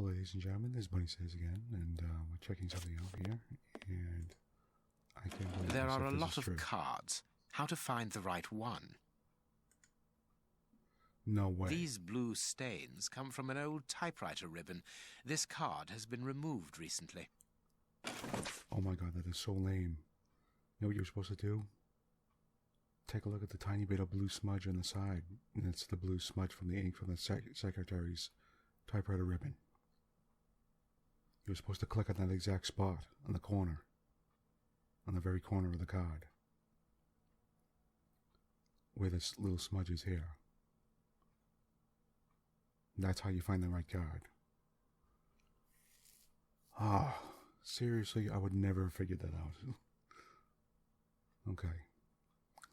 Well, ladies and gentlemen, this is Bunnysays again, and we're checking something out here, and I can't believe There are a this lot is of true. cards. How to find the right one? No way. These blue stains come from an old typewriter ribbon. This card has been removed recently. Oh my god, that is so lame. You know what you're supposed to do? Take a look at the tiny bit of blue smudge on the side, and it's the blue smudge from the ink from the secretary's typewriter ribbon. You're supposed to click on that exact spot on the corner, on the very corner of the card, where this little smudge is here. That's how you find the right card. Ah, seriously, I would never have figured that out. Okay,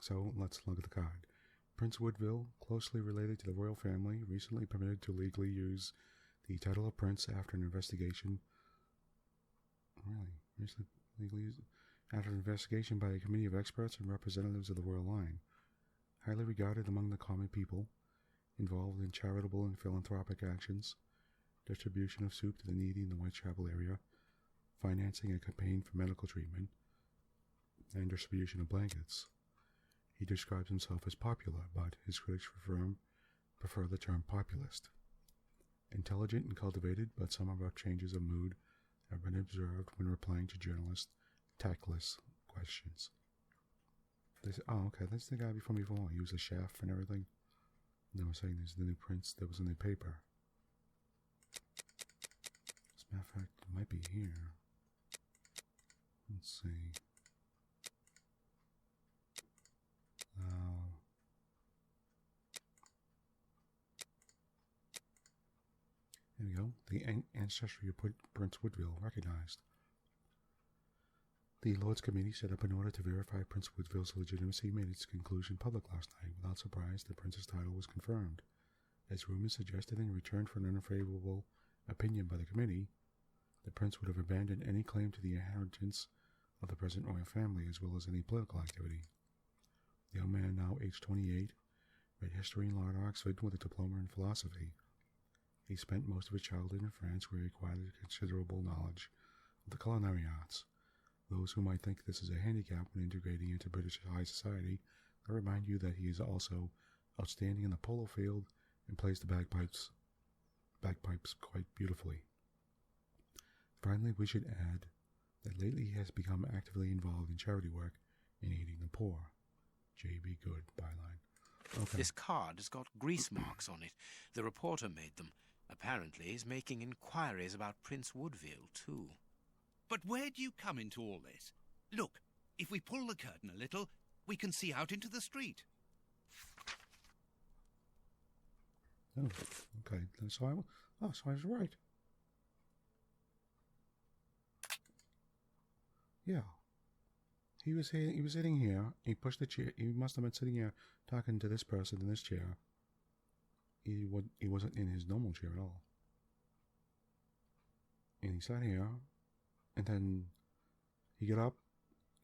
so let's look at the card. Prince Woodville, closely related to the royal family, recently permitted to legally use the title of prince after an investigation. Really? Recently legally used after an investigation by a committee of experts and representatives of the royal line. Highly regarded among the common people, involved in charitable and philanthropic actions, distribution of soup to the needy in the Whitechapel area, financing a campaign for medical treatment, and distribution of blankets. He describes himself as popular, but his critics prefer the term populist. Intelligent and cultivated, but some abrupt changes of mood have been observed when replying to journalists' tactless questions. Okay, that's the guy from before. He was a chef and everything. They were saying there's the new prince that was in the paper. As a matter of fact, it might be here. Let's see. There we go. The ancestry of Prince Woodville recognized. The Lords Committee set up in order to verify Prince Woodville's legitimacy made its conclusion public last night. Without surprise, the prince's title was confirmed. As rumors suggested, in return for an unfavorable opinion by the committee, the prince would have abandoned any claim to the inheritance of the present royal family, as well as any political activity. The young man, now aged 28, read history and law at Oxford with a diploma in philosophy. He spent most of his childhood in France, where he acquired considerable knowledge of the culinary arts. Those who might think this is a handicap when integrating into British high society, I remind you that he is also outstanding in the polo field and plays the bagpipes quite beautifully. Finally, we should add that lately he has become actively involved in charity work and aiding the poor. J.B. Good, byline. Okay. This card has got grease marks on it. The reporter made them. Apparently he's making inquiries about Prince Woodville, too. But where do you come into all this? Look, if we pull the curtain a little, we can see out into the street. Oh, okay. So I was right. Yeah. He was sitting here. He pushed the chair. He must have been sitting here talking to this person in this chair. He wasn't in his normal chair at all. And he sat here, and then he got up.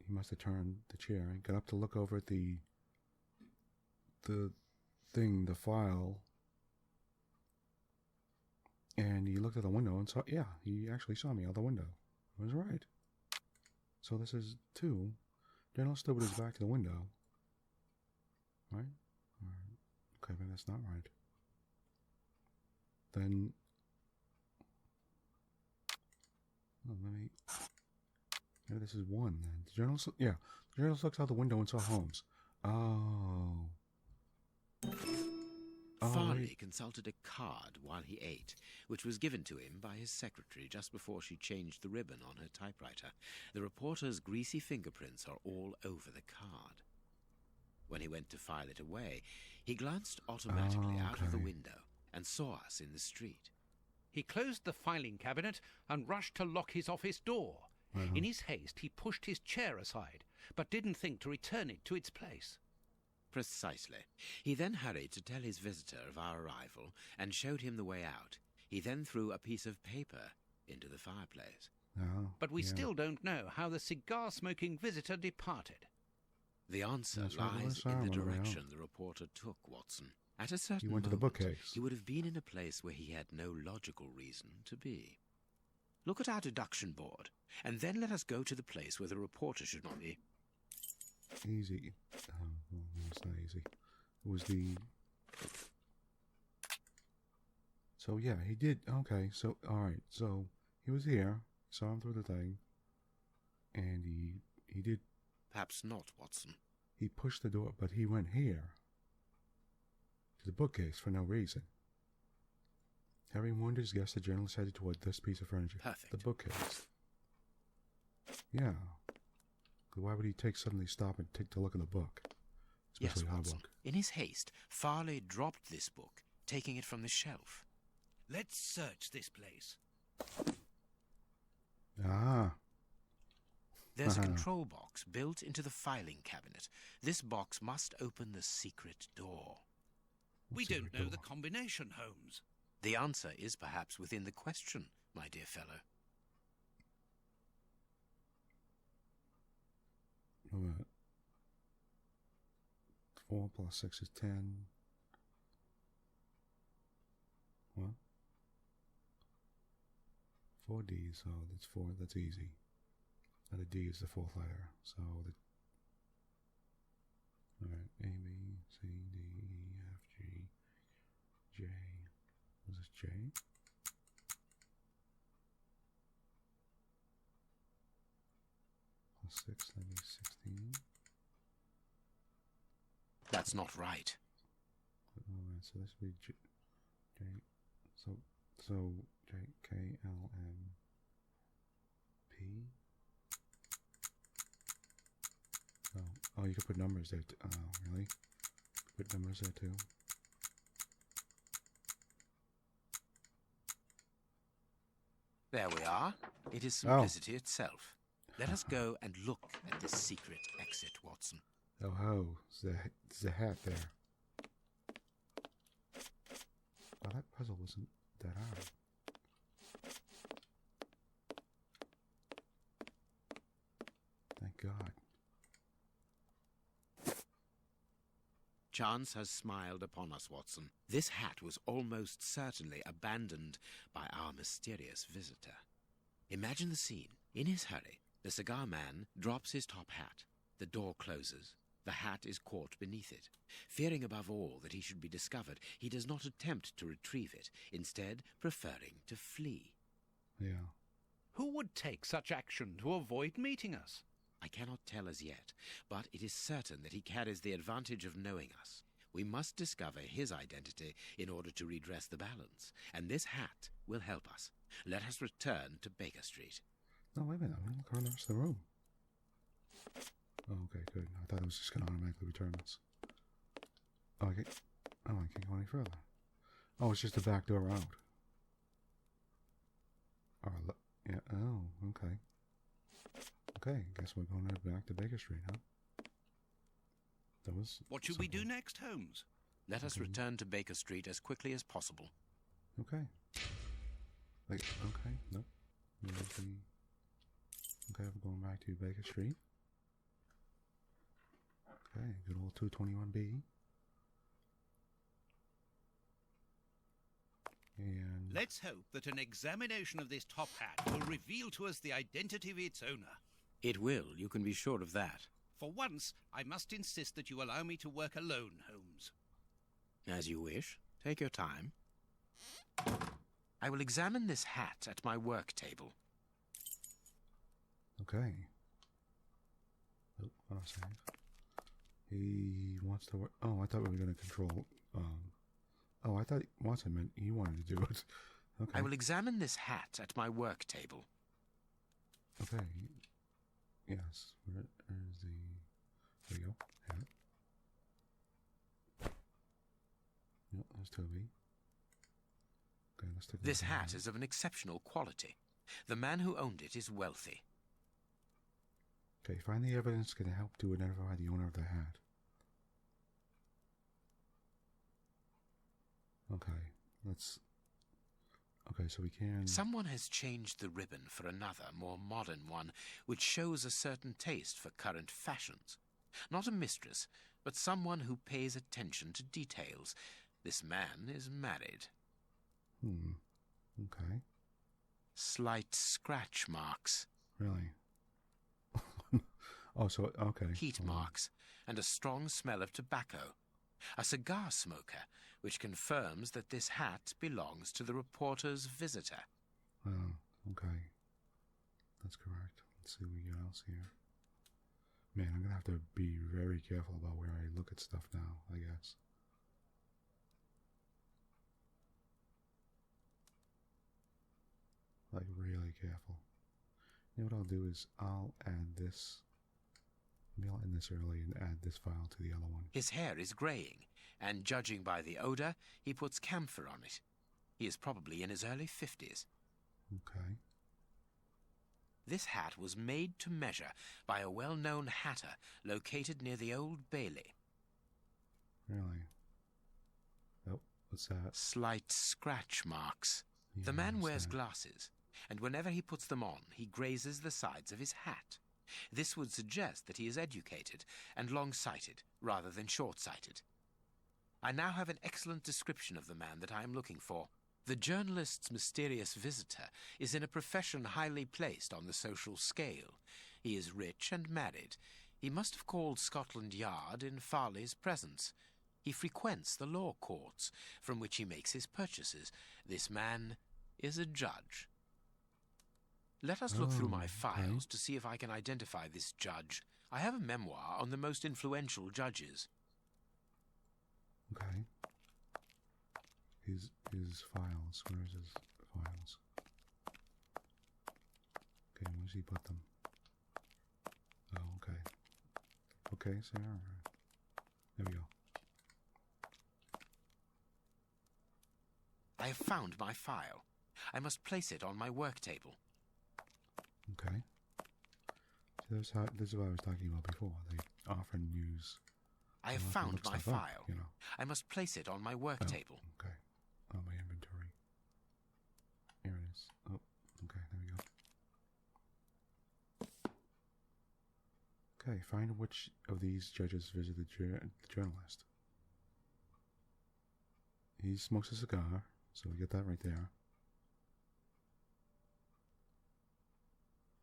He must have turned the chair and got up to look over at the file. And he looked at the window and saw, yeah, he actually saw me out the window. I was right. So this is 2. General stood with his back to the window. Right? Okay, but that's not right. Then, maybe this is 1 then. The general looks out the window and saw Holmes. Oh. Farley consulted a card while he ate, which was given to him by his secretary just before she changed the ribbon on her typewriter. The reporter's greasy fingerprints are all over the card. When he went to file it away, he glanced automatically out of the window and saw us in the street. He closed the filing cabinet and rushed to lock his office door. In his haste, he pushed his chair aside, but didn't think to return it to its place. Precisely. He then hurried to tell his visitor of our arrival and showed him the way out. He then threw a piece of paper into the fireplace. But we still don't know how the cigar-smoking visitor departed. The answer lies in the direction the reporter took, Watson. At a certain He went to the moment, bookcase. he would have been in a place where he had no logical reason to be. Look at our deduction board, and then let us go to the place where the reporter should not be. Easy. Well, it's not easy. It was the... So, yeah, he did... Okay, so, alright. So, he was here. Saw him through the thing. And he did... Perhaps not, Watson. He pushed the door, but he went here. To the bookcase for no reason. Having warned his guest, the journalist headed toward this piece of furniture. Perfect. The bookcase. Yeah. Why would he suddenly stop and take a look in the book? Especially Yes, our Watson. book. In his haste, Farley dropped this book, taking it from the shelf. Let's search this place. Ah. There's a control box built into the filing cabinet. This box must open the secret door. We don't know the combination, Holmes. The answer is perhaps within the question, my dear fellow. What? 4 plus 6 is 10. What? 4 D's, so that's 4, that's easy. And a D is the 4th letter, so the... Alright, A, B, C, D, E, F, G, J. Was this J? Plus 6, that'd be 16. That's not right. Alright, so this would be J, so J, K, L, M, P. Oh, you could put numbers there. Oh, really? Put numbers there too. There we are. It is simplicity itself. Let us go and look at this secret exit, Watson. Oh ho, there's a hat there. Well, that puzzle wasn't that hard. Thank God. Chance has smiled upon us, Watson. This hat was almost certainly abandoned by our mysterious visitor. Imagine the scene. In his hurry, the cigar man drops his top hat. The door closes. The hat is caught beneath it. Fearing above all that he should be discovered, he does not attempt to retrieve it, instead preferring to flee. Yeah. Who would take such action to avoid meeting us? I cannot tell as yet, but it is certain that he carries the advantage of knowing us. We must discover his identity in order to redress the balance, and this hat will help us. Let us return to Baker Street. No, wait a minute. I'm going to look around the rest of the room. Oh, okay, good. I thought it was just going to automatically return us. Oh, I can't go any further. Oh, it's just a back door out. Yeah, oh, okay. Okay, guess we're going back to Baker Street, huh? That was... What should we do next, Holmes? Let us return to Baker Street as quickly as possible. Okay. Like, okay, nope. Okay, we're going back to Baker Street. Okay, good old 221B. And... Let's hope that an examination of this top hat will reveal to us the identity of its owner. It will, you can be sure of that. For once, I must insist that you allow me to work alone, Holmes. As you wish. Take your time. I will examine this hat at my work table. Okay. Oh, I'll save. He wants to work... Oh, I thought we were going to control... Oh, I thought Watson meant he wanted to do it. Okay. I will examine this hat at my work table. Okay. Yes. Where's the... There you go. Hat. Yep, there's Toby. Okay, let's take a This look at hat is of an exceptional quality. The man who owned it is wealthy. Okay, find the evidence going to help to identify the owner of the hat. Okay, let's... Okay, so we can... Someone has changed the ribbon for another, more modern one, which shows a certain taste for current fashions. Not a mistress, but someone who pays attention to details. This man is married. Okay. Slight scratch marks. Really? Oh, so, okay. Heat marks, and a strong smell of tobacco. A cigar smoker, which confirms that this hat belongs to the reporter's visitor. Oh, okay. That's correct. Let's see what else here. Man, I'm going to have to be very careful about where I look at stuff now, I guess. Like, really careful. You know what I'll do is I'll add this. Maybe I'll end this early and add this file to the other one. His hair is greying, and judging by the odour, he puts camphor on it. He is probably in his early 50s. Okay. This hat was made to measure by a well-known hatter located near the Old Bailey. Really? Oh, what's that? Slight scratch marks. Yeah, The man what's wears that? glasses, and whenever he puts them on, he grazes the sides of his hat. This would suggest that he is educated and long-sighted rather than short-sighted. I now have an excellent description of the man that I am looking for. The journalist's mysterious visitor is in a profession highly placed on the social scale. He is rich and married. He must have called Scotland Yard in Farley's presence. He frequents the law courts, from which he makes his purchases. This man is a judge. Let us look through my files to see if I can identify this judge. I have a memoir on the most influential judges. Okay. His files. Where's his files? Okay, where does he put them? Oh, okay. Okay, Sarah. Alright. There we go. I have found my file. I must place it on my work table. Okay. So this is what I was talking about before. They often use... I have often found look my stuff up, file. you know. I must place it on my work table. Okay. Oh, my inventory. Here it is. Oh, okay, there we go. Okay, find which of these judges visited the journalist. He smokes a cigar, so we get that right there.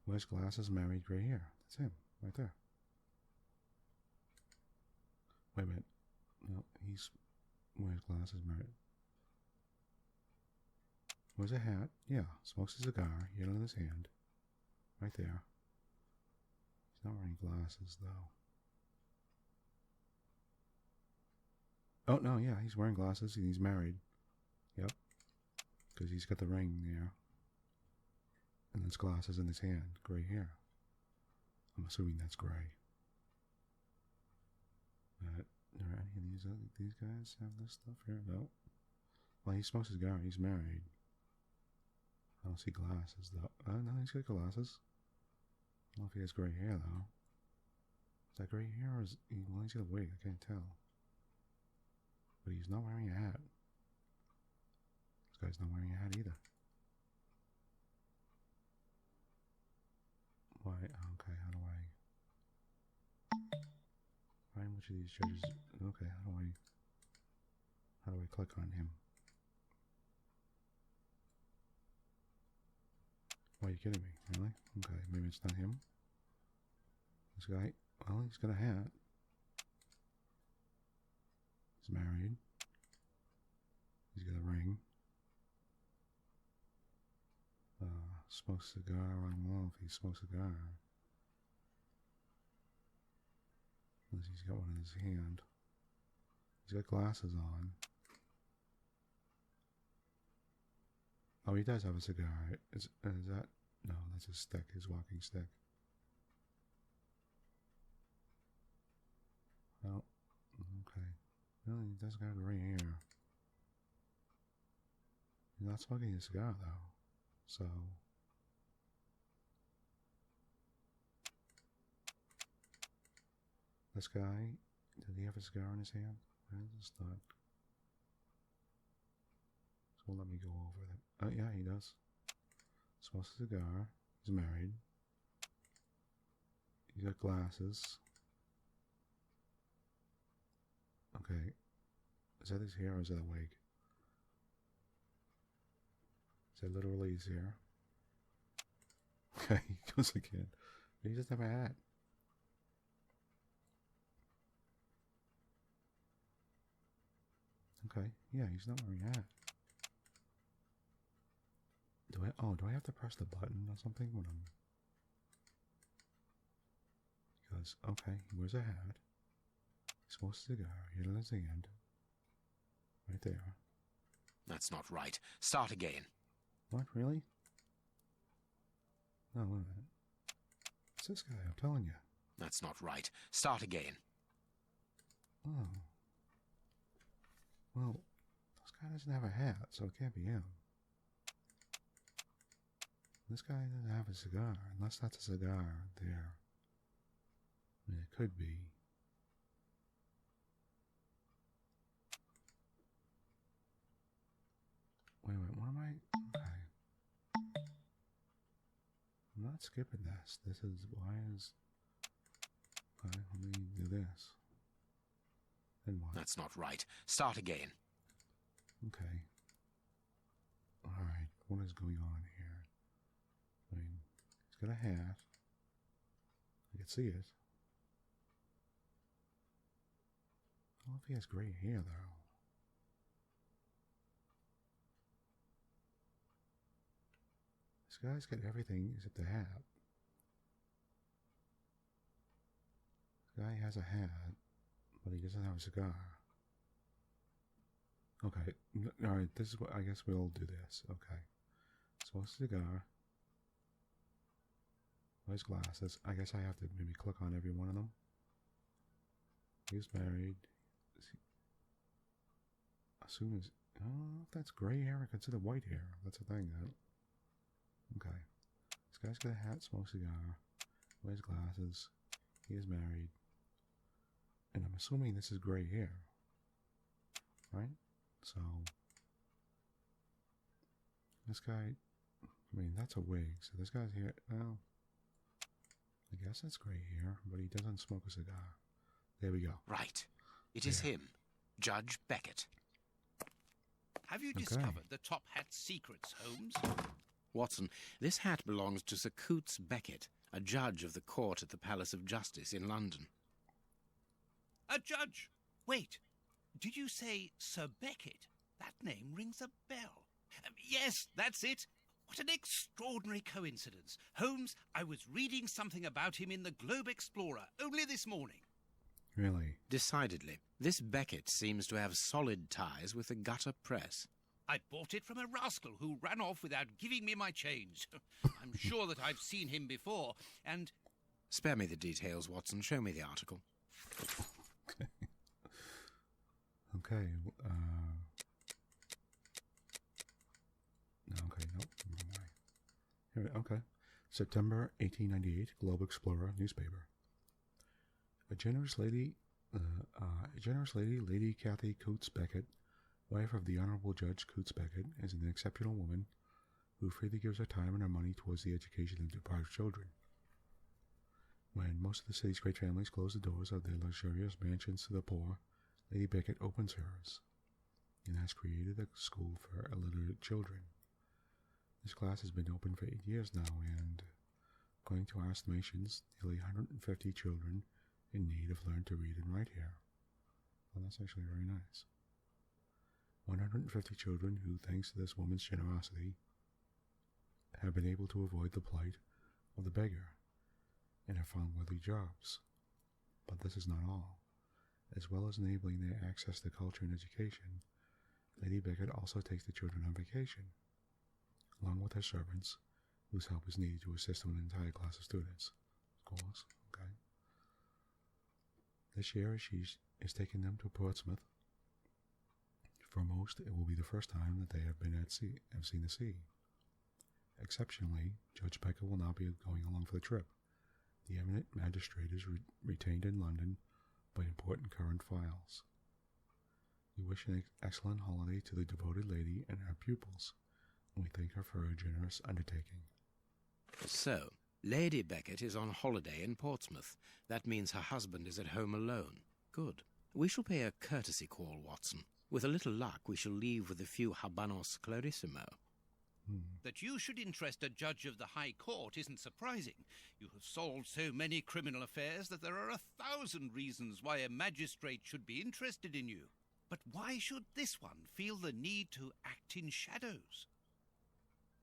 Wears glasses, married, gray hair. That's him, right there. Wait a minute. No, wears glasses, married. Wears a hat. Yeah, smokes a cigar. He had it in his hand. Right there. He's not wearing glasses, though. Oh, no, yeah, he's wearing glasses. He's married. Yep. Because he's got the ring there. And there's glasses in his hand. Gray hair. I'm assuming that's gray. Are any of these guys have this stuff here? No. Well, he smokes a cigar. He's married. I don't see glasses, though. No, he's got glasses. I don't know if he has gray hair, though. Is that gray hair or is he... Well, he's got a wig. I can't tell. But he's not wearing a hat. This guy's not wearing a hat either. Why? Okay, how do I... Find which of these judges... Okay, how do I click on him? Why are you kidding me? Really? Okay, maybe it's not him. This guy... Well, he's got a hat. He's married. He's got a ring. Smokes a cigar. I don't know if he smokes a cigar. Unless he's got one in his hand. He's got glasses on. Oh, he does have a cigar. Is that... No, that's his stick, his walking stick. Oh, okay. Well, he does got gray hair. He's not smoking a cigar, though. So... This guy, did he have a cigar in his hand? Where is this thought? So let me go over that. Oh, yeah, he does. Smokes a cigar. He's married. He's got glasses. Okay. Is that his hair or is that a wig? Is that literally his hair? Okay, he goes again. He doesn't have a hat. Okay, yeah, he's not wearing a hat. Do I have to press the button or something when I'm... Because, okay, he wears a hat. He smokes a cigar. He has his hand. Right there. That's not right. Start again. What, really? No, wait a minute. It's this guy, I'm telling you. That's not right. Start again. Oh. Well, this guy doesn't have a hat, so it can't be him. This guy doesn't have a cigar, unless that's a cigar there. I mean, it could be. Wait, what am I? Okay. I'm not skipping this. Why is... Okay, let me do this. Then what? That's not right. Start again. Okay. Alright, what is going on here? I mean, he's got a hat. I can see it. I don't know if he has gray hair, though. This guy's got everything except the hat. This guy has a hat, but he doesn't have a cigar. Okay, alright, this is what, I guess we'll do this. Okay. So, a cigar. His glasses. I guess I have to maybe click on every one of them. He's married. As soon as... I don't know if that's gray hair or consider white hair. That's the thing. Okay. This guy's got a hat, smokes a cigar, wears glasses. He is married. And I'm assuming this is gray hair. Right? So... This guy... I mean, that's a wig. So this guy's here... Well... I guess that's gray hair, but he doesn't smoke a cigar. There we go. Right. It is him, Judge Beckett. Have you discovered the top hat's secrets, Holmes? Watson, this hat belongs to Sir Coutts Beckett, a judge of the court at the Palace of Justice in London. A judge? Wait, did you say Sir Beckett? That name rings a bell. Yes, that's it. What an extraordinary coincidence. Holmes, I was reading something about him in the Globe Explorer only this morning. Really? Decidedly. This Beckett seems to have solid ties with the gutter press. I bought it from a rascal who ran off without giving me my change. I'm sure that I've seen him before, and... Spare me the details, Watson. Show me the article. Okay. Okay, okay, nope. Here, okay. September 1898, Globe Explorer newspaper. A generous lady, Lady Cathy Coutts Beckett, wife of the Honorable Judge Coutts Beckett, is an exceptional woman who freely gives her time and her money towards the education of deprived children. When most of the city's great families close the doors of their luxurious mansions to the poor, Lady Beckett opens hers and has created a school for illiterate children. This class has been open for 8 years now, and, according to our estimations, nearly 150 children in need have learned to read and write here. Well, that's actually very nice. 150 children who, thanks to this woman's generosity, have been able to avoid the plight of the beggar and have found worthy jobs. But this is not all. As well as enabling their access to culture and education, Lady Beckett also takes the children on vacation, along with her servants, whose help is needed to assist an entire class of students. Of course, okay. This year, she is taking them to Portsmouth. For most, it will be the first time that they have been at sea, have seen the sea. Exceptionally, Judge Beckett will not be going along for the trip. The eminent magistrate is retained in London by important current files. We wish an excellent holiday to the devoted lady and her pupils, and we thank her for her generous undertaking. So, Lady Beckett is on holiday in Portsmouth. That means her husband is at home alone. Good. We shall pay a courtesy call, Watson. With a little luck, we shall leave with a few habanos clarissimo. That you should interest a judge of the High Court isn't surprising. You have solved so many criminal affairs that there are 1,000 reasons why a magistrate should be interested in you. But why should this one feel the need to act in shadows?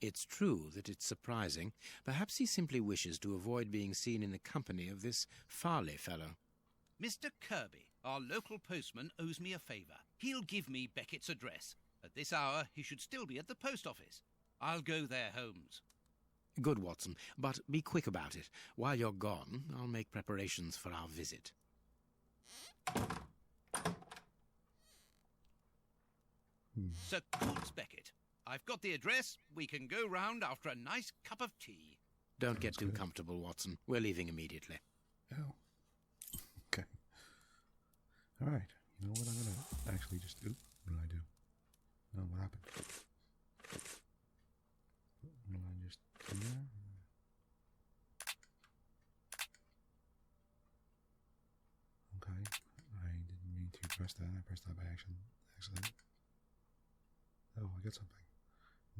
It's true that it's surprising. Perhaps he simply wishes to avoid being seen in the company of this Farley fellow. Mr. Kirby, our local postman, owes me a favour. He'll give me Beckett's address. At this hour, he should still be at the post office. I'll go there, Holmes. Good, Watson, but be quick about it. While you're gone, I'll make preparations for our visit. Sir Coutts Beckett, I've got the address. We can go round after a nice cup of tea. Don't get too comfortable, Watson. We're leaving immediately. Oh. Okay. All right. You know what I'm going to actually just do? What did I do? Oh, what happened? Will I just do there? Okay. I didn't mean to press that. I pressed that by accident. Oh, I got something.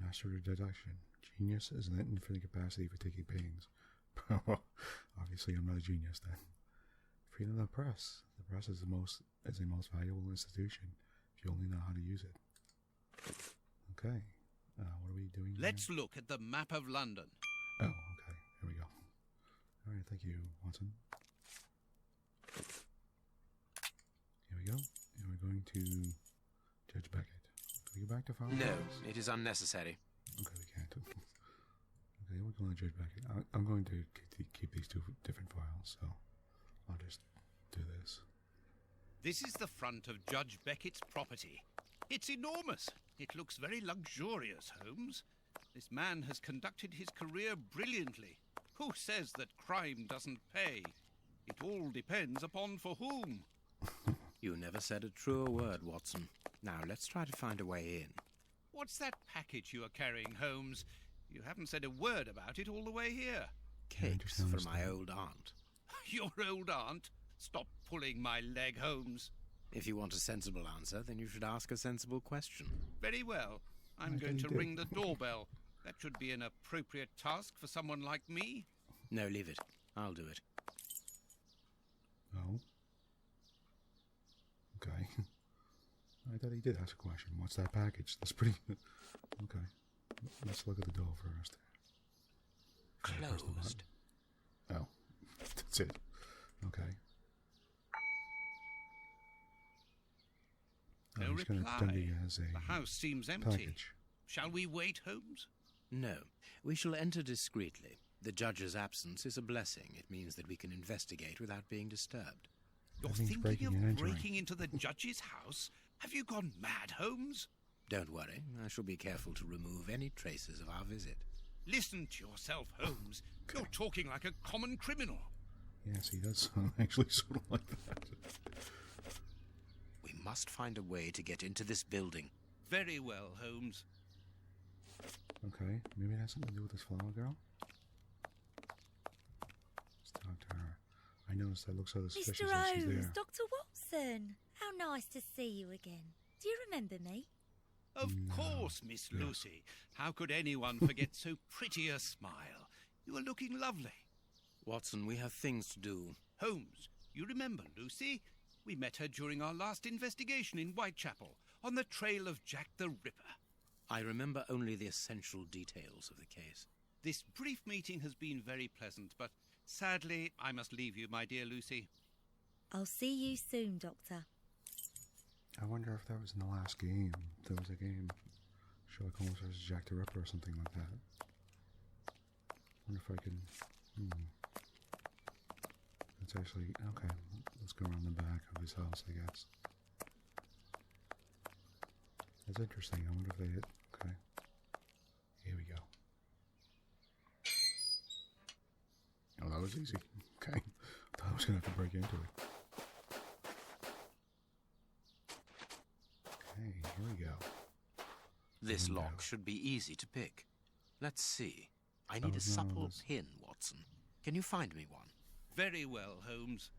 Master of deduction. Genius is an infinite capacity for taking pains. Obviously, I'm not a genius then. Freedom of the press. The press is a most valuable institution if you only know how to use it. Okay. What are we doing here? Let's look at the map of London. Oh, okay. Here we go. All right. Thank you, Watson. Here we go. And we're going to Judge Beckett. Can we go back to Frogwares? No, it is unnecessary. Okay, we can't. Okay, we're going to Judge Beckett. I'm going to keep these two different files, so I'll just do this. This is the front of Judge Beckett's property. It's enormous. It looks very luxurious, Holmes. This man has conducted his career brilliantly. Who says that crime doesn't pay? It all depends upon for whom. You never said a truer word, Watson. Now, let's try to find a way in. What's that package you are carrying, Holmes? You haven't said a word about it all the way here. Cakes for my old aunt. Your old aunt? Stop pulling my leg, Holmes. If you want a sensible answer, then you should ask a sensible question. Very well. I'm going to ring the doorbell. That should be an appropriate task for someone like me. No, leave it. I'll do it. Oh. Okay. I thought he did ask a question. What's that package? That's pretty... Okay. Let's look at the door first. Closed. Oh. That's it. Okay. No he's going to reply. pretend he has a The house seems empty. package. Shall we wait, Holmes? No, we shall enter discreetly. The judge's absence is a blessing. It means that we can investigate without being disturbed. You're That means thinking breaking and of entering. breaking into the judge's house? Have you gone mad, Holmes? Don't worry, I shall be careful to remove any traces of our visit. Listen to yourself, Holmes. You're talking like a common criminal. Yes, he does sound actually sort of like that. We must find a way to get into this building. Very well, Holmes. Okay, maybe it has something to do with this flower girl. Let's talk to her. I noticed that looks so suspicious Mr. that she's Holmes, there. Dr. Watson. How nice to see you again. Do you remember me? Of course, Miss Lucy. How could anyone forget so pretty a smile? You are looking lovely. Watson, we have things to do. Holmes, you remember Lucy? We met her during our last investigation in Whitechapel, on the trail of Jack the Ripper. I remember only the essential details of the case. This brief meeting has been very pleasant, but sadly, I must leave you, my dear Lucy. I'll see you soon, Doctor. I wonder if that was in the last game. There was a game, Sherlock Holmes vs. Jack the Ripper or something like that. Wonder if I can... It's actually... Okay, let's go around the back of his house, I guess. That's interesting. I wonder if they hit... Okay. Here we go. Oh, that was easy. Okay. I thought I was going to have to break into it. Okay, here we go. This Window. lock should be easy to pick. Let's see. I need Oh, a supple no, this- pin, Watson. Can you find me one? Very well, Holmes.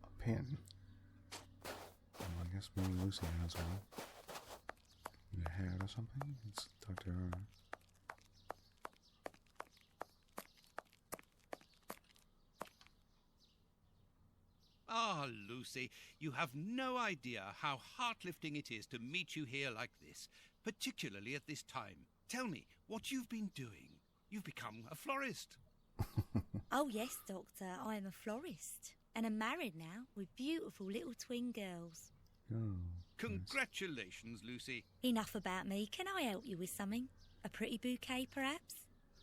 A pin. Well, I guess maybe Lucy has one. In a hat or something? Let's talk to her. Ah, Lucy, you have no idea how heart-lifting it is to meet you here like this, particularly at this time. Tell me what you've been doing. You've become a florist. Oh, yes, Doctor, I am a florist. And I'm married now with beautiful little twin girls. Oh. Congratulations, Lucy. Enough about me. Can I help you with something? A pretty bouquet, perhaps?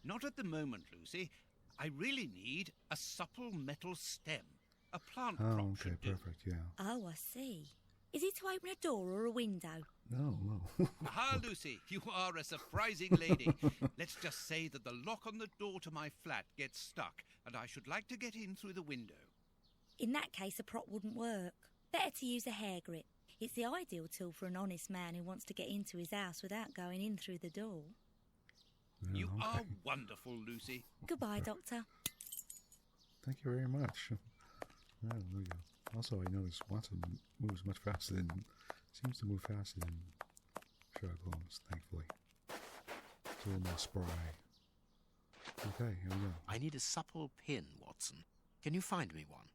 Not at the moment, Lucy. I really need a supple metal stem. A plant prop Okay, should do. perfect, yeah. Oh, I see. Is it to open a door or a window? No. Aha, Lucy, you are a surprising lady. Let's just say that the lock on the door to my flat gets stuck, and I should like to get in through the window. In that case, a prop wouldn't work. Better to use a hair grip. It's the ideal tool for an honest man who wants to get into his house without going in through the door. You okay. are wonderful, Lucy. Goodbye, Doctor. Thank you very much. Oh, there we go. Also, I noticed Watson moves much faster than... seems to move faster than Sherlock Holmes, thankfully. It's a little more spry. Okay, here we go. I need a supple pin, Watson. Can you find me one?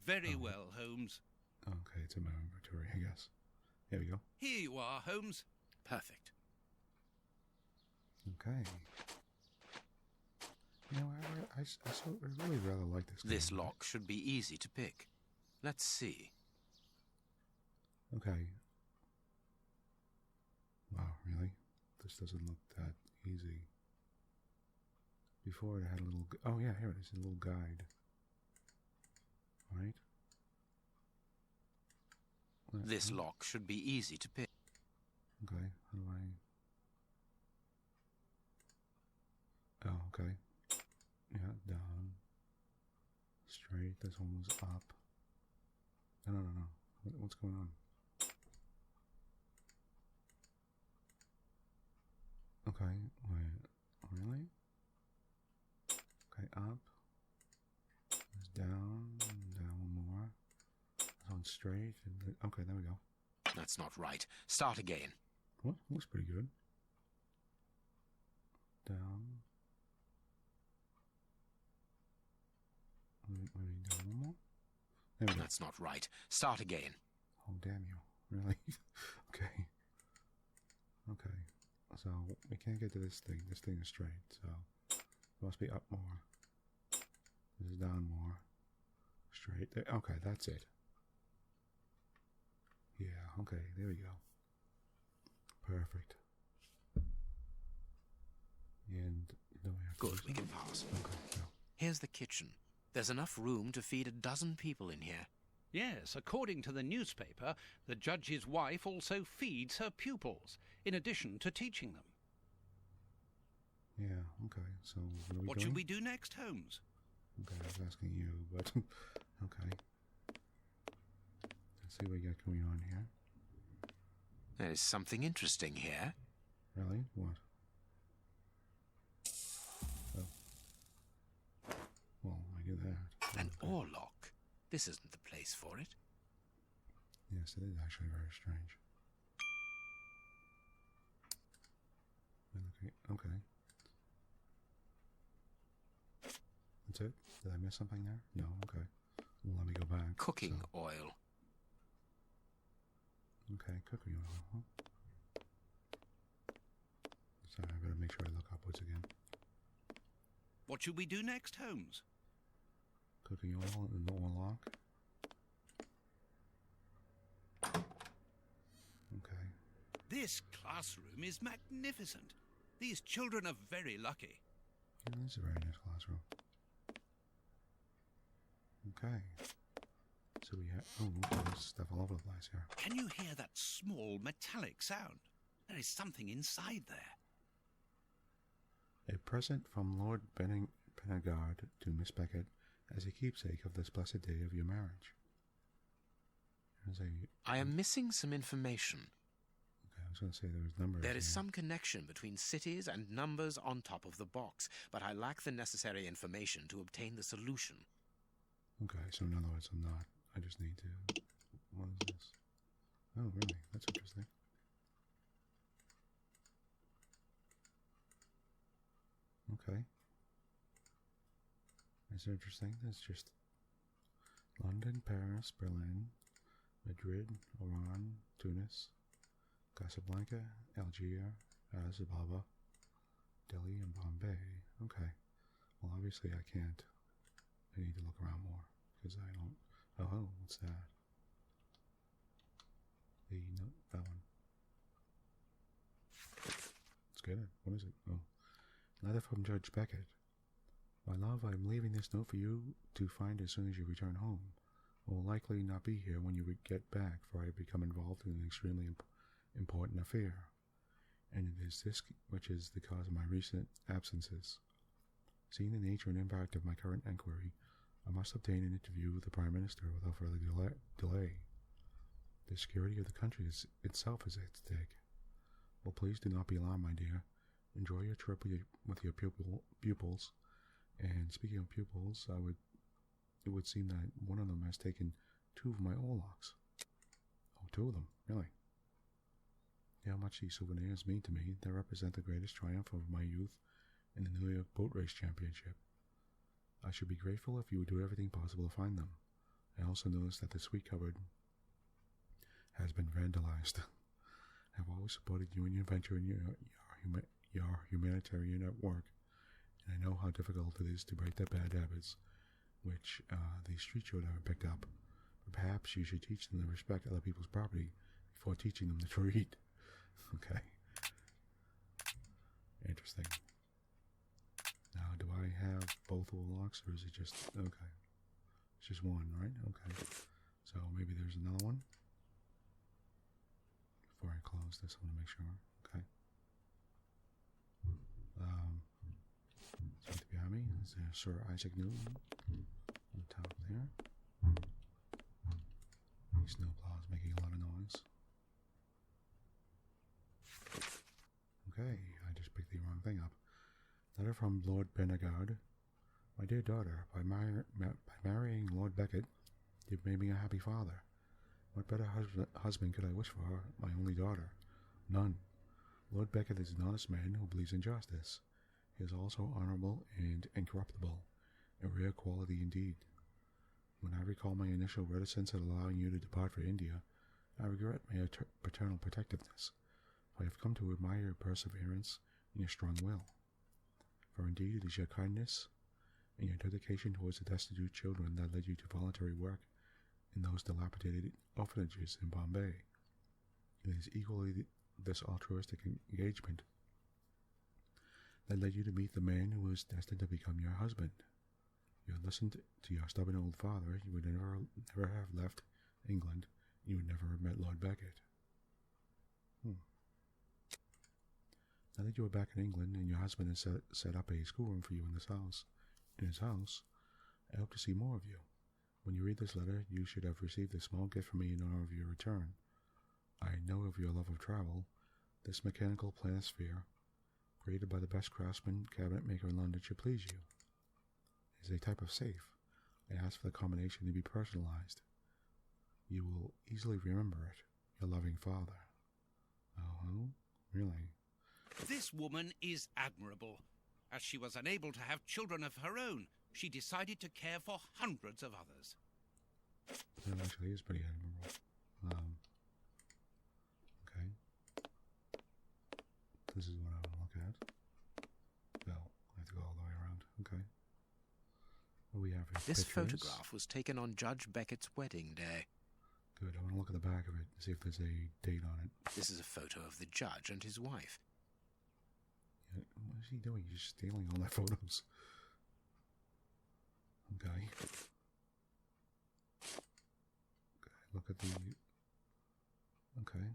Very well, Holmes. Okay, it's in my inventory, I guess. Here we go. Here you are, Holmes. Perfect. Okay. You know, I really rather like this game. This lock should be easy to pick. Let's see. Okay. Wow, really? This doesn't look that easy. Before it had a little... oh, yeah, here it is, a little guide. Right? This lock should be easy to pick. Okay, how do I... oh, okay. Yeah, down. Straight, this one was up. No. What's going on? Okay, wait, really? Okay, up. It's down one more. This one's straight. Okay, there we go. That's not right. Start again. What? Looks pretty good. Down. Maybe down one more? There we go. That's not right. Start again. Oh, damn you. Really? Okay. Okay. So, we can't get to this thing. This thing is straight, so... it must be up more. This is down more. Straight. There. Okay, that's it. Yeah, okay, there we go. Perfect. And... no, we have to Good, we can pass. Okay, so... Here's the kitchen. There's enough room to feed 12 people in here. Yes, according to the newspaper, the judge's wife also feeds her pupils, in addition to teaching them. yeah, okay, so what are we What doing? should we do next, Holmes? Okay, I was asking you, but... okay. Let's see what we got going on here. There's something interesting here. Really? What? Oh. Well, I get that. An Okay. ore lock. This isn't the place for it. Yes, it is actually very strange. Okay. That's it? Did I miss something there? No, okay. Well, let me go back. Cooking So, oil. okay, cooking oil, huh? Sorry, I better make sure I look upwards again. What should we do next, Holmes? Cooking oil and the oil lock. Okay. This classroom is magnificent. These children are very lucky. Yeah, this is a very nice classroom. Okay. So we have... oh, there's stuff all over the place here. Can you hear that small metallic sound? There is something inside there. A present from Lord Penegard to Miss Beckett as a keepsake of this blessed day of your marriage. There's a... I am missing some information. okay, I was going to say there was numbers. There is here. some connection between cities and numbers on top of the box, but I lack the necessary information to obtain the solution. Okay, so in other words, I'm not. I just need to... what is this? Oh, really? That's interesting. Okay. That's interesting. That's just London, Paris, Berlin, Madrid, Oran, Tunis, Casablanca, Algiers, Addis Ababa, Delhi, and Bombay. Okay. Well, obviously I can't. I need to look around more because I don't. Oh, what's that? No, that one. Let's get it. What is it? Oh, letter from Judge Beckett. My love, I am leaving this note for you to find as soon as you return home. I will likely not be here when you get back, for I have become involved in an extremely important affair, and it is this which is the cause of my recent absences. Seeing the nature and impact of my current enquiry, I must obtain an interview with the Prime Minister without further delay. The security of the country itself is at stake. Well, please do not be alarmed, my dear. Enjoy your trip with your pupils. And speaking of pupils, it would seem that one of them has taken 2 of my oarlocks. Oh, 2 of them, really? Yeah, how much these souvenirs mean to me. They represent the greatest triumph of my youth in the New York Boat Race Championship. I should be grateful if you would do everything possible to find them. I also noticed that the sweet cupboard has been vandalized. I have always supported you in your venture and your humanitarian work, and I know how difficult it is to break the bad habits which the street children have picked up. But perhaps you should teach them to respect other people's property before teaching them to treat. Okay. Interesting. Now, do I have both oarlocks, or is it just... Okay. It's just one, right? Okay. So maybe there's another one? Before I close this, I want to make sure. Okay. So behind me is Sir Isaac Newton on the top there. These snowplows making a lot of noise. Okay, I just picked the wrong thing up. Letter from Lord Benegard. My dear daughter, by marrying Lord Beckett, you've made me a happy father. What better husband could I wish for my only daughter? None. Lord Beckett is an honest man who believes in justice. He is also honorable and incorruptible, a rare quality indeed. When I recall my initial reticence at allowing you to depart for India, I regret my paternal protectiveness, for I have come to admire your perseverance and your strong will. For indeed it is your kindness and your dedication towards the destitute children that led you to voluntary work in those dilapidated orphanages in Bombay. It is equally this altruistic engagement that led you to meet the man who was destined to become your husband. You had listened to your stubborn old father, you would never have left England, and you would never have met Lord Beckett. Now that you are back in England and your husband has set up a schoolroom for you in his house, I hope to see more of you. When you read this letter, you should have received a small gift from me in honor of your return. I know of your love of travel. This mechanical planisphere, created by the best craftsman cabinet maker in London, should please you. It is a type of safe. I ask for the combination to be personalized. You will easily remember it. Your loving father. Oh, really? This woman is admirable. As she was unable to have children of her own, she decided to care for hundreds of others. That actually is pretty admirable. Okay. This is what I want to look at. Well, I have to go all the way around. Okay. What do we have here? This Pictures. photograph was taken on Judge Beckett's wedding day. Good. I want to look at the back of it and see if there's a date on it. This is a photo of the judge and his wife. Yeah, what is he doing? He's just stealing all their photos. Okay. Look at the... Okay.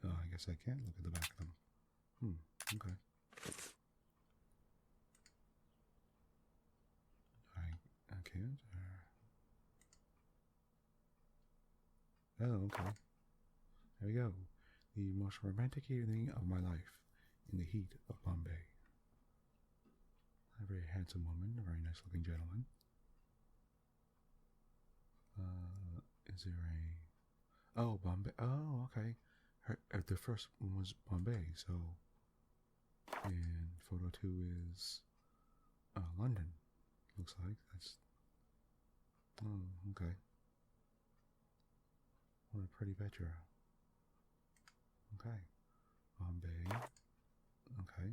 I guess I can't look at the back of them. Okay. I can't? Oh, okay. There we go. The most romantic evening of my life in the heat of Bombay. A very handsome woman, a very nice looking gentleman. Is there a... Oh, Bombay. Oh, okay. The first one was Bombay, so... In photo 2 is London. Looks like that's. Oh, okay. What a pretty picture. Okay. Bombay. Okay.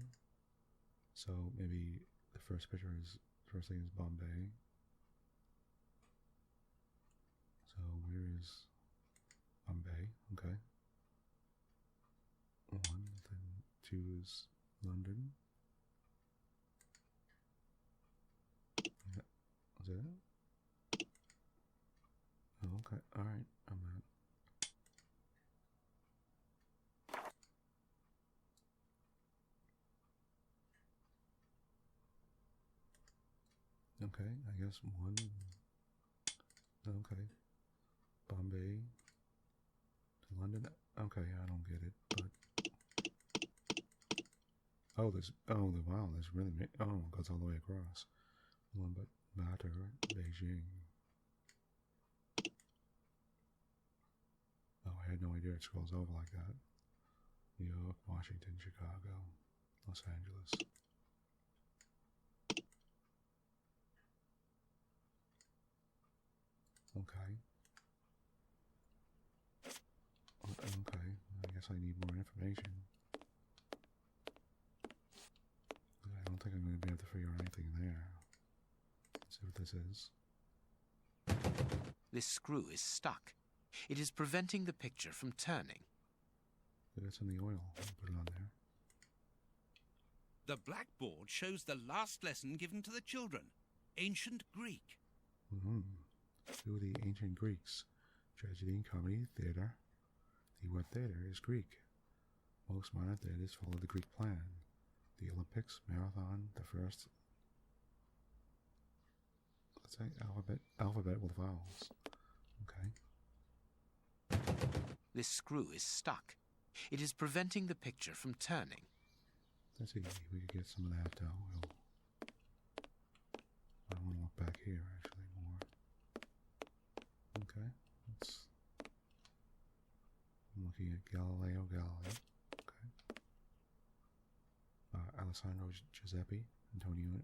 So maybe the first thing is Bombay. So where is Bombay? Okay. 1, then 2 is London. Yeah. Was that it? Oh, okay. Alright. I'm out. Okay, I guess 1. Okay. Bombay to London. Okay, I don't get it, but wow, there's really it goes all the way across. One but Matter, Beijing. Oh, I had no idea it scrolls over like that. New York, Washington, Chicago, Los Angeles. Okay. Okay, I guess I need more information. I don't think I'm going to be able to figure out anything there. Let's see what this is. This screw is stuck. It is preventing the picture from turning. That's in the oil. I'll put it on there. The blackboard shows the last lesson given to the children. Ancient Greek. Mm-hmm. Who are the ancient Greeks? Tragedy and comedy, theater. The word theater is Greek. Most modern theaters follow the Greek plan. The Olympics, marathon, the first, let's say alphabet with vowels. Okay. This screw is stuck. It is preventing the picture from turning. Let's see, we could get some of that oil. I want to look back here actually more. Okay, I'm looking at Galileo Galilei. Okay. Alessandro Giuseppe, Antonio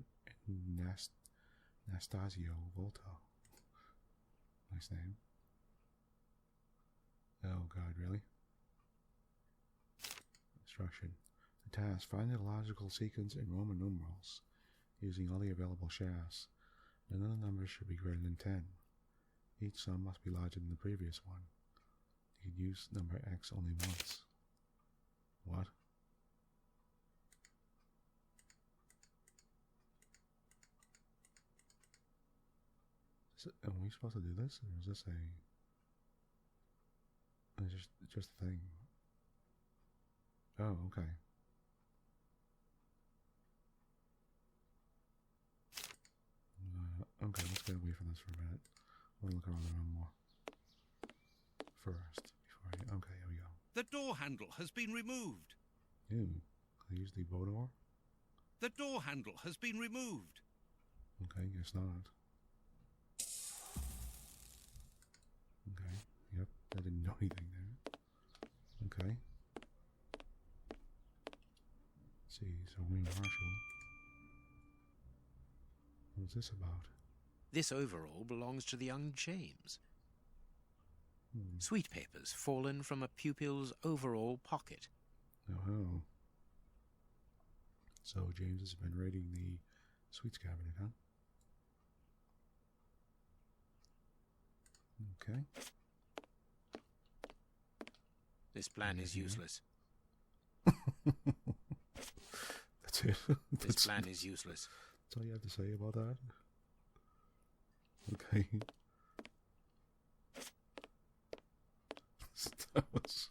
Nastasio Volta. Nice name. Oh God, really? Instruction. The task: find the logical sequence in Roman numerals using all the available shafts. None of the numbers should be greater than 10. Each sum must be larger than the previous one. You can use number X only once. What? Are we supposed to do this, or is this just a thing? Oh, okay. Okay, let's get away from this for a minute. I want to look around the room more first. Okay, here we go. The door handle has been removed. Ew. Can I use the bow door? The door handle has been removed. Okay, guess not. Okay, yep, I didn't know anything there. Okay. Let's see, so Wayne Marshall. What's this about? This overall belongs to the young James. Sweet papers fallen from a pupil's overall pocket. Oh. So James has been raiding the sweets cabinet, huh? Okay. This plan is useless. That's it. This plan is useless. That's all you have to say about that? Okay. That was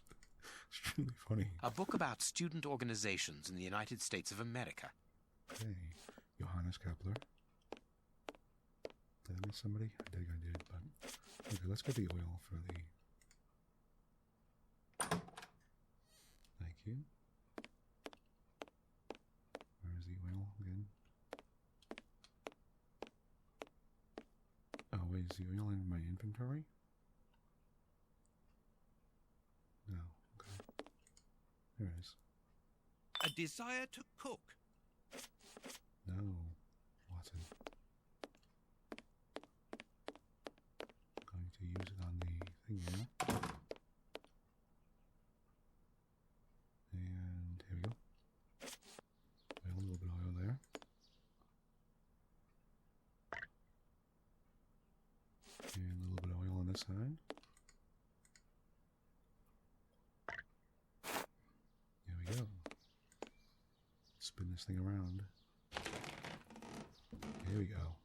extremely funny. A book about student organizations in the United States of America. Okay. Johannes Kepler. Did I miss somebody? I think I did, but... Okay, let's get the oil for the... Thank you. Where's the oil again? Oh, wait, is the oil in my inventory? No, okay. There it is. A desire to cook. side. There we go. Spin this thing around. Here we go.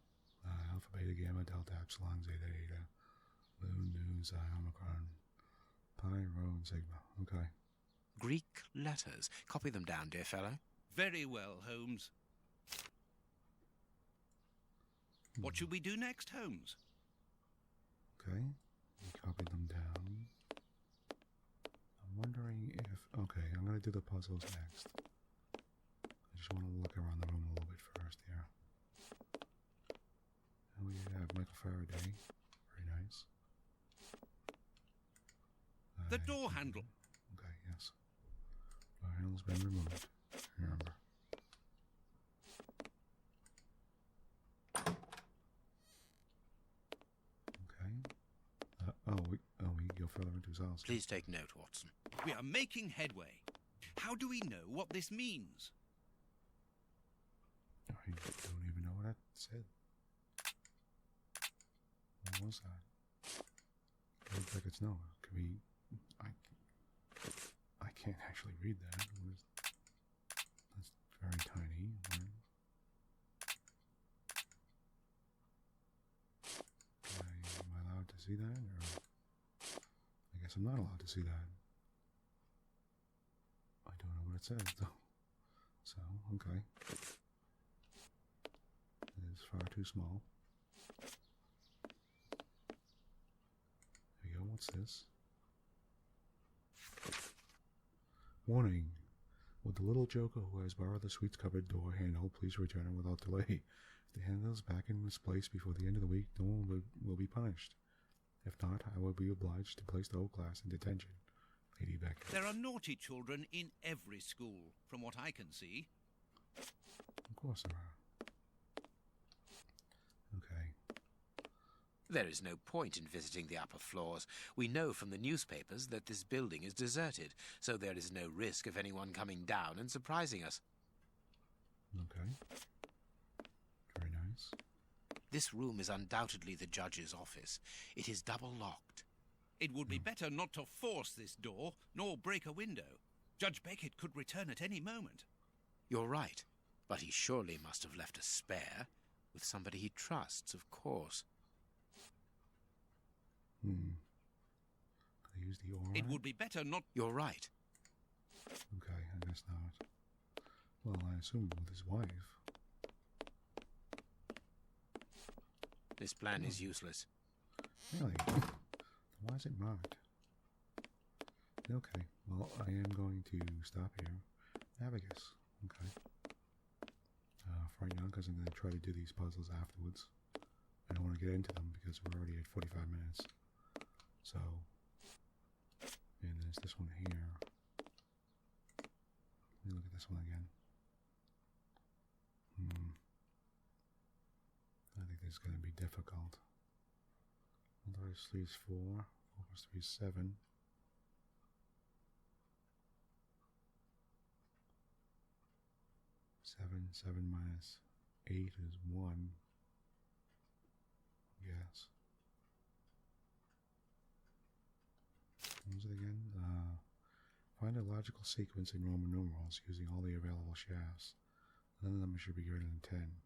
Alpha, Beta, Gamma, Delta, Epsilon, Zeta, Eta, Mu, Nu, Xi, Omicron, Pi, Rho, and Sigma. Okay. Greek letters. Copy them down, dear fellow. Very well, Holmes. What should we do next, Holmes? Okay. We copied them down. I'm wondering if... Okay, I'm going to do the puzzles next. I just want to look around the room a little bit first here. And we have Michael Faraday. Very nice. The door handle. Okay, yes. Door handle's been removed. Remember. Okay. We go further into his house. Please take note, Watson. We are making headway. How do we know what this means? I don't even know what that said. What was that? It looks like it's no. Can we... I can't actually read that. That's very tiny. Am I allowed to see that? Or I guess I'm not allowed to see that. I don't know what it says though. So, okay. It is far too small. There we go. What's this? Warning. With the little joker who has borrowed the sweets cupboard door handle, please return it without delay. If the handle is back in its place before the end of the week, no one will be punished. If not, I will be obliged to place the whole class in detention. Lady Beckett. There are naughty children in every school, from what I can see. Of course there are. Okay. There is no point in visiting the upper floors. We know from the newspapers that this building is deserted, so there is no risk of anyone coming down and surprising us. Okay. Very nice. This room is undoubtedly the judge's office. It is double locked. It would be better not to force this door, nor break a window. Judge Beckett could return at any moment. You're right, but he surely must have left a spare, with somebody he trusts, of course. Could I use the aura? It would be better not... You're right. Okay, I guess not. Well, I assume with his wife. This plan is useless. Really? Why is it marked? Okay, well, I am going to stop here. Navigus. Okay. For right now, because I'm going to try to do these puzzles afterwards. I don't want to get into them because we're already at 45 minutes. So, and there's this one here. Let me look at this one again. I think this is going to be difficult. 1 plus 3 is 4. 4 plus 3 is 7. 7 minus 8 is 1. Yes. What was it again? Find a logical sequence in Roman numerals using all the available shafts. None of them should be greater than 10.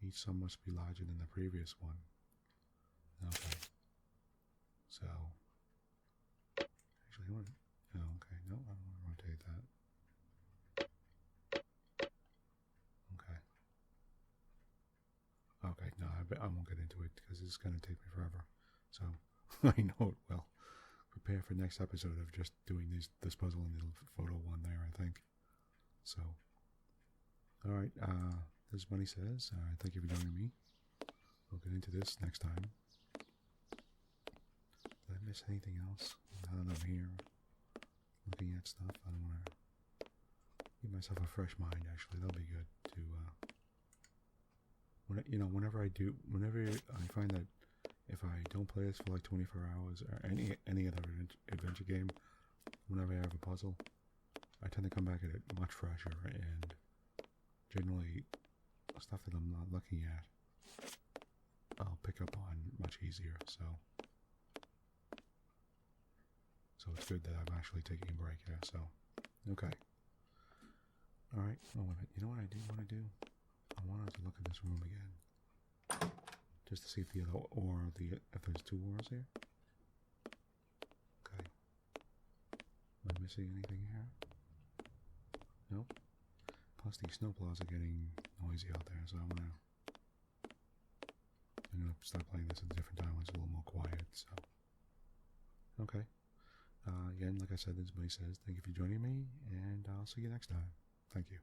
Each sum must be larger than the previous one. Okay. So, actually, I want to... Oh, okay. No, I don't want to rotate that. Okay. Okay, no, I won't get into it because it's going to take me forever. So, I know it will. Prepare for next episode of just doing this puzzle in the photo one there, I think. So, alright, this is Bunnysays. Thank you for joining me. We'll get into this next time. Did I miss anything else? Now that I'm here looking at stuff, I don't want to give myself a fresh mind, actually. That'll be good to, whenever I find that if I don't play this for like 24 hours or any other adventure game, whenever I have a puzzle, I tend to come back at it much fresher and generally stuff that I'm not looking at, I'll pick up on much easier. So So it's good that I'm actually taking a break here, so... Okay. Alright, oh, wait a minute. You know what I do want to do? I wanted to look at this room again. Just to see if the other ore, if there's 2 ores here. Okay. Am I missing anything here? Nope. Plus these snowplows are getting noisy out there, so I'm gonna start playing this at a different time when it's a little more quiet, so. Okay. Again, like I said, this is Bunnysays. Thank you for joining me, and I'll see you next time. Thank you.